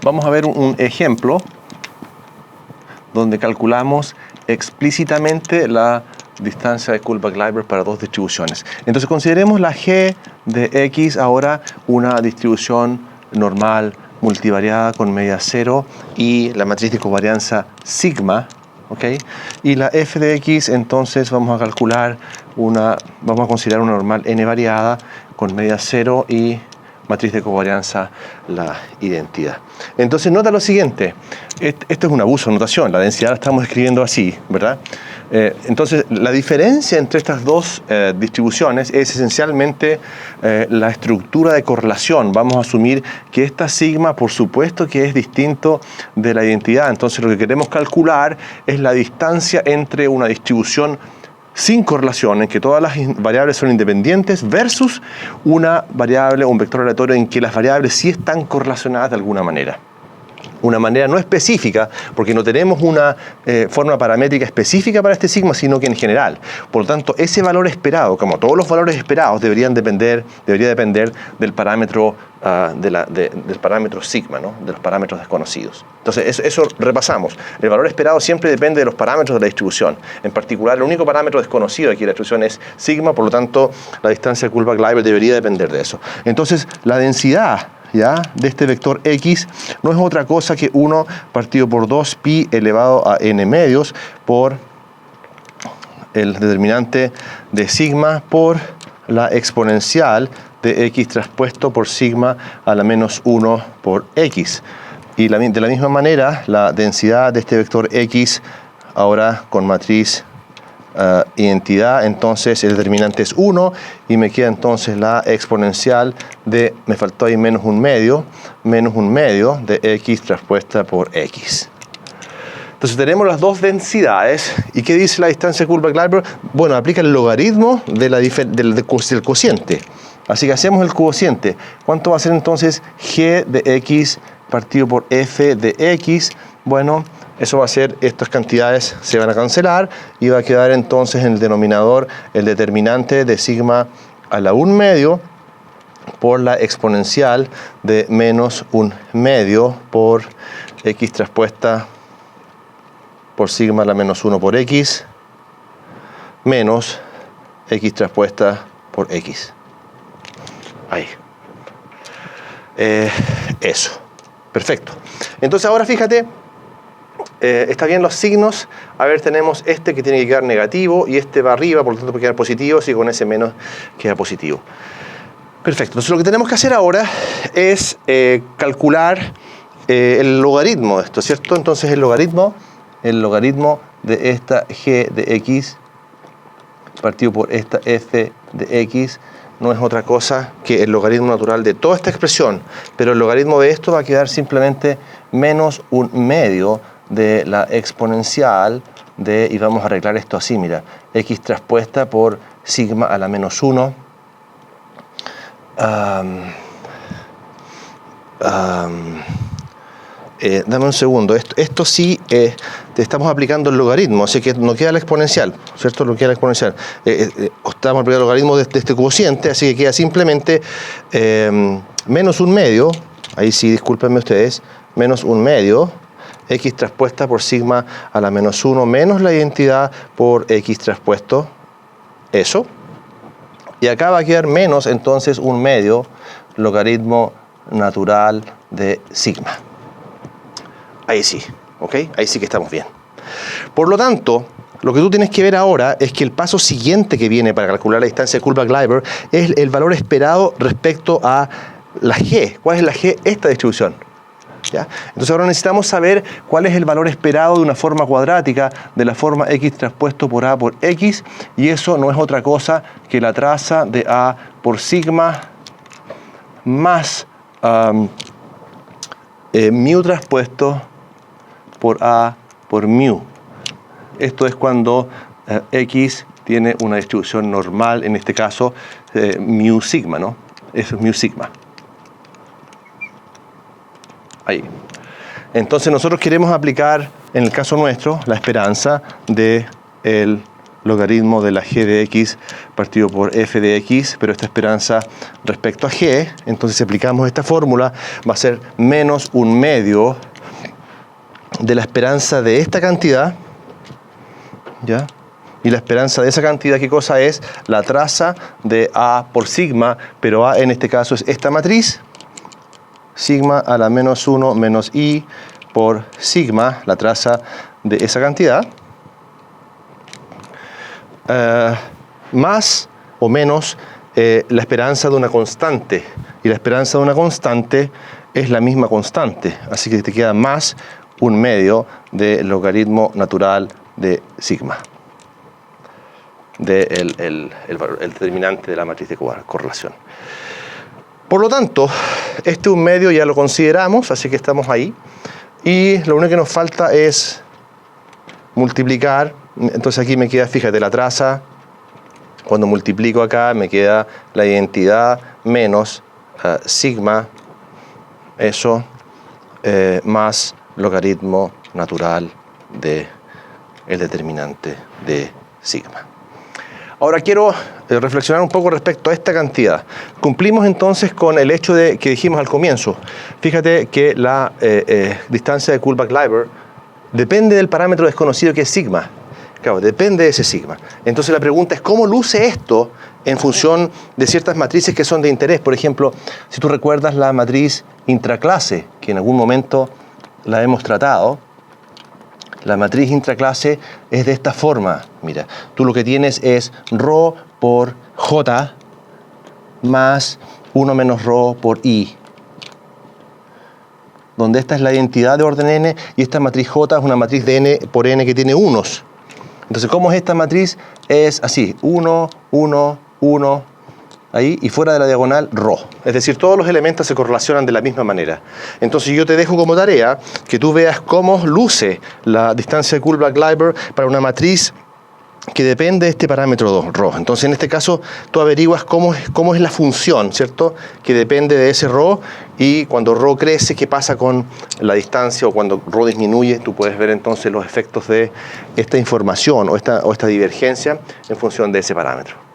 vamos a ver un ejemplo donde calculamos explícitamente la distancia de Kullback-Leibler para dos distribuciones. Entonces consideremos la G de X ahora una distribución normal multivariada con media cero y la matriz de covarianza sigma, ¿ok? Y la F de X entonces vamos a calcular vamos a considerar una normal n variada con media cero y matriz de covarianza la identidad. Entonces nota lo siguiente, esto es un abuso de notación, la densidad la estamos escribiendo así, ¿verdad? Entonces la diferencia entre estas dos distribuciones es esencialmente la estructura de correlación. Vamos a asumir que esta sigma por supuesto que es distinto de la identidad, entonces lo que queremos calcular es la distancia entre una distribución sin correlación, en que todas las variables son independientes, versus una variable, un vector aleatorio en que las variables sí están correlacionadas de alguna manera. Una manera no específica, porque no tenemos una forma paramétrica específica para este sigma, sino que en general. Por lo tanto, ese valor esperado, como todos los valores esperados, debería depender del parámetro, del parámetro sigma, ¿no? De los parámetros desconocidos. Entonces, eso repasamos. El valor esperado siempre depende de los parámetros de la distribución. En particular, el único parámetro desconocido aquí de la distribución es sigma, por lo tanto, la distancia de Kullback-Leibler debería depender de eso. Entonces, la densidad, ¿ya?, de este vector X no es otra cosa que 1 partido por 2pi elevado a n medios por el determinante de sigma por la exponencial de X traspuesto por sigma a la menos 1 por X. Y de la misma manera, la densidad de este vector X, ahora con matriz identidad, entonces el determinante es 1 y me queda entonces la exponencial de, me faltó ahí menos un medio de X traspuesta por X. Entonces tenemos las dos densidades. ¿Y qué dice la distancia de Kullback-Leibler? Bueno, aplica el logaritmo del cociente. Así que hacemos el cociente. ¿Cuánto va a ser entonces G de X partido por F de X? Bueno, eso va a ser, estas cantidades se van a cancelar y va a quedar entonces en el denominador el determinante de sigma a la 1 medio por la exponencial de menos 1 medio por X traspuesta por sigma a la menos 1 por X menos X traspuesta por X. Ahí. Eso. Perfecto. Entonces ahora fíjate, está bien los signos. A ver, tenemos este que tiene que quedar negativo y este va arriba, por lo tanto puede quedar positivo, así que con ese menos queda positivo. Perfecto. Entonces lo que tenemos que hacer ahora es calcular el logaritmo de esto, ¿cierto? Entonces el logaritmo de esta g de x partido por esta f de x no es otra cosa que el logaritmo natural de toda esta expresión, pero el logaritmo de esto va a quedar simplemente menos 1 medio de la exponencial de, y vamos a arreglar esto así, mira, x traspuesta por sigma a la menos 1 dame un segundo, esto sí te estamos aplicando el logaritmo, así que no queda la exponencial, ¿cierto? No queda la exponencial. Estamos aplicando el logaritmo de este cociente, así que queda simplemente menos 1 medio, ahí sí, discúlpenme ustedes, menos 1 medio, x traspuesta por sigma a la menos 1 menos la identidad por x traspuesto, eso. Y acá va a quedar menos entonces 1 medio logaritmo natural de sigma. Ahí sí, ¿ok? Ahí sí que estamos bien. Por lo tanto, lo que tú tienes que ver ahora es que el paso siguiente que viene para calcular la distancia de Kullback-Leibler es el valor esperado respecto a la G. ¿Cuál es la G? Esta distribución. ¿Ya? Entonces ahora necesitamos saber cuál es el valor esperado de una forma cuadrática de la forma x traspuesto por a por x, y eso no es otra cosa que la traza de a por sigma más mu traspuesto por a por mu. Esto es cuando x tiene una distribución normal, en este caso mu sigma, ¿no? Eso es mu sigma. Ahí. Entonces nosotros queremos aplicar, en el caso nuestro, la esperanza de el logaritmo de la g de x partido por f de x, pero esta esperanza respecto a g, entonces si aplicamos esta fórmula va a ser menos 1/2 de la esperanza de esta cantidad, ¿ya? Y la esperanza de esa cantidad, ¿qué cosa es? La traza de A por sigma, pero A en este caso es esta matriz, sigma a la menos 1 menos I por sigma, la traza de esa cantidad, más o menos la esperanza de una constante. Y la esperanza de una constante es la misma constante, así que te queda más 1/2 del logaritmo natural de sigma, el determinante de la matriz de correlación. Por lo tanto, este 1/2 ya lo consideramos, así que estamos ahí. Y lo único que nos falta es multiplicar. Entonces aquí me queda, fíjate, la traza. Cuando multiplico acá me queda la identidad menos sigma, eso, más logaritmo natural del determinante de sigma. Ahora quiero reflexionar un poco respecto a esta cantidad. Cumplimos entonces con el hecho de que dijimos al comienzo. Fíjate que la distancia de Kullback-Leibler depende del parámetro desconocido que es sigma. Claro, depende de ese sigma. Entonces la pregunta es, ¿cómo luce esto en función de ciertas matrices que son de interés? Por ejemplo, si tú recuerdas la matriz intraclase, que en algún momento la hemos tratado, la matriz intraclase es de esta forma. Mira, tú lo que tienes es ρ por j más 1 menos ρ por i, donde esta es la identidad de orden n y esta matriz j es una matriz de n por n que tiene unos. Entonces, ¿cómo es esta matriz? Es así, 1, 1, 1, ahí, y fuera de la diagonal, ρ. Es decir, todos los elementos se correlacionan de la misma manera. Entonces, yo te dejo como tarea que tú veas cómo luce la distancia de Kullback-Leibler para una matriz que depende de este parámetro 2, ρ. Entonces, en este caso, tú averiguas cómo es la función, ¿cierto? Que depende de ese ρ, y cuando ρ crece, ¿qué pasa con la distancia? O cuando ρ disminuye, tú puedes ver entonces los efectos de esta información o esta divergencia en función de ese parámetro.